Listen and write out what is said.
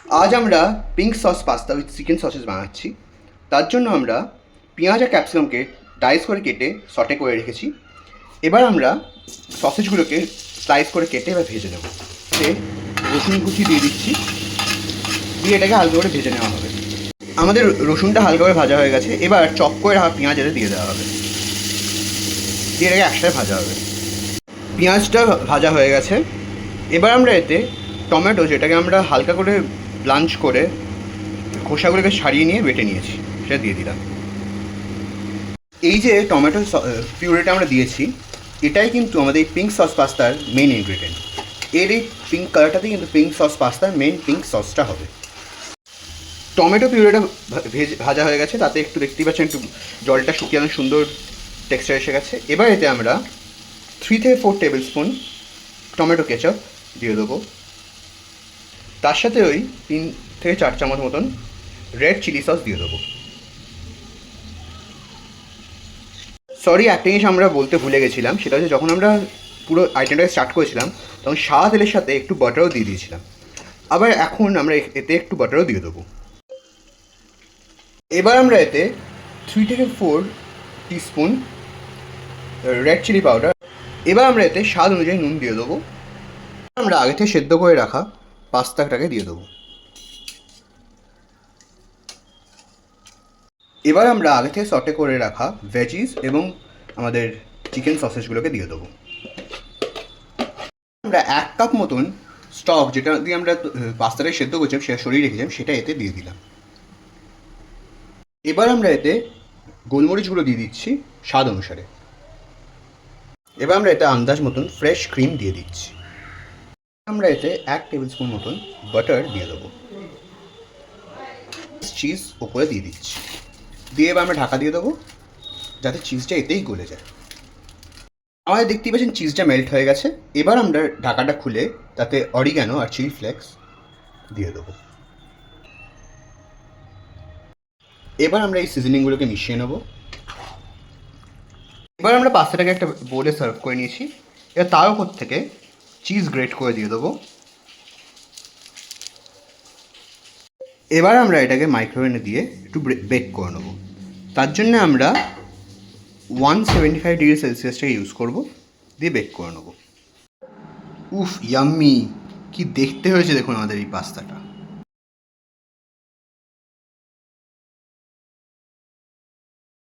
আজ আমরা pink sauce pasta with chicken sausages বানাচ্ছি। তার জন্য আমরা পেঁয়াজ আর ক্যাপসিকামকে ডাইস করে কেটে সটে করে রেখেছি। এবার আমরা সসেজগুলোকে স্লাইস করে কেটে এবার ভেজে নেব। রসুন কুচি দিয়ে দিচ্ছি, দিয়ে এটাকে হালকা করে ভেজে নেওয়া হবে। আমাদের রসুনটা হালকা করে ভাজা হয়ে গেছে। এবার চপ করে রাখা পেঁয়াজ এতে দিয়ে দেওয়া হবে, দিয়ে এটাকে একসাথে ভাজা হবে। পেঁয়াজটা ভাজা হয়ে গেছে। এবার আমরা এতে টমেটো, যেটাকে আমরা হালকা করে ব্লাঞ্চ করে খোসাগুলোকে ছাড়িয়ে নিয়ে বেটে নিয়েছি, সেটা দিয়ে দিলাম। এই যে টমেটো পিউরিটা আমরা দিয়েছি, এটাই কিন্তু আমাদের এই পিঙ্ক সস পাস্তার মেন ইনগ্রিডিয়েন্ট। এর এই পিঙ্ক কালারটাতেই কিন্তু পিঙ্ক সস পাস্তার মেন পিঙ্ক সসটা হবে। টমেটো পিউরিটা ভাজা হয়ে গেছে, তাতে একটু দেখতেই পাচ্ছেন একটু জলটা শুকিয়ে সুন্দর টেক্সচার এসে গেছে। এবার এতে আমরা 3 থেকে 4 টেবিল স্পুন টমেটো কেচাপ দিয়ে দেবো। তার সাথে ওই 3 থেকে 4 চামচ মতন রেড চিলি সস দিয়ে দেবো। সরি, একটা জিনিস আমরা বলতে ভুলে গেছিলাম, সেটা হচ্ছে যখন আমরা পুরো আইটেমটাকে স্টার্ট করেছিলাম তখন সাদা তেলের সাথে একটু বাটারও দিয়ে দিয়েছিলাম। আবার এখন আমরা এতে একটু বাটারও দিয়ে দেবো। এবার আমরা এতে 3 থেকে 4 টিস্পুন রেড চিলি পাউডার, এবার আমরা এতে স্বাদ অনুযায়ী নুন দিয়ে দেবো। আমরা আগে থেকে সেদ্ধ করে রাখা পাস্তাটাকে দিয়ে দেবো। এবার আমরা আগে থেকে সটে করে রাখা ভেজিস এবং আমাদের চিকেন সসেসগুলোকে দিয়ে দেবো। আমরা 1 কাপ মতন স্টক, যেটা দিয়ে আমরা পাস্তাটাকে সেদ্ধ করছিলাম, সেটা সরিয়ে রেখেছিলাম, সেটা এতে দিয়ে দিলাম। এবার আমরা এতে গোলমরিচগুলো দিয়ে দিচ্ছি স্বাদ অনুসারে। এবার আমরা এতে আন্দাজ মতন ফ্রেশ ক্রিম দিয়ে দিচ্ছি। আমরা এতে 1 টেবিল স্পুন মতন বাটার দিয়ে দেবো। চিজ ওপরে দিয়ে দিচ্ছি, দিয়ে এবার আমরা ঢাকা দিয়ে দেবো যাতে চিজটা এতেই গলে যায়। আমাদের দেখতেই পাচ্ছেন চিজটা মেল্ট হয়ে গেছে। এবার আমরা ঢাকাটা খুলে তাতে অরিগ্যানো আর চিলি ফ্লেক্স দিয়ে দেবো। এবার আমরা এই সিজনিংগুলোকে মিশিয়ে নেবো। এবার আমরা পাস্তাটাকে একটা বোলে সার্ভ করে নিয়েছি। এবার তার উপর থেকে চিজ গ্রেট করে দিয়ে দেবো। এবার আমরা এটাকে মাইক্রোওয়েভে দিয়ে একটু বেক করে নেবো। তার জন্য আমরা 175 ডিগ্রি সেলসিয়াসটাকে ইউজ করবো, দিয়ে বেক করে নেবো। উফ, ইয়াম্মি! কি দেখতে হয়েছে দেখুন আমাদের এই পাস্তাটা।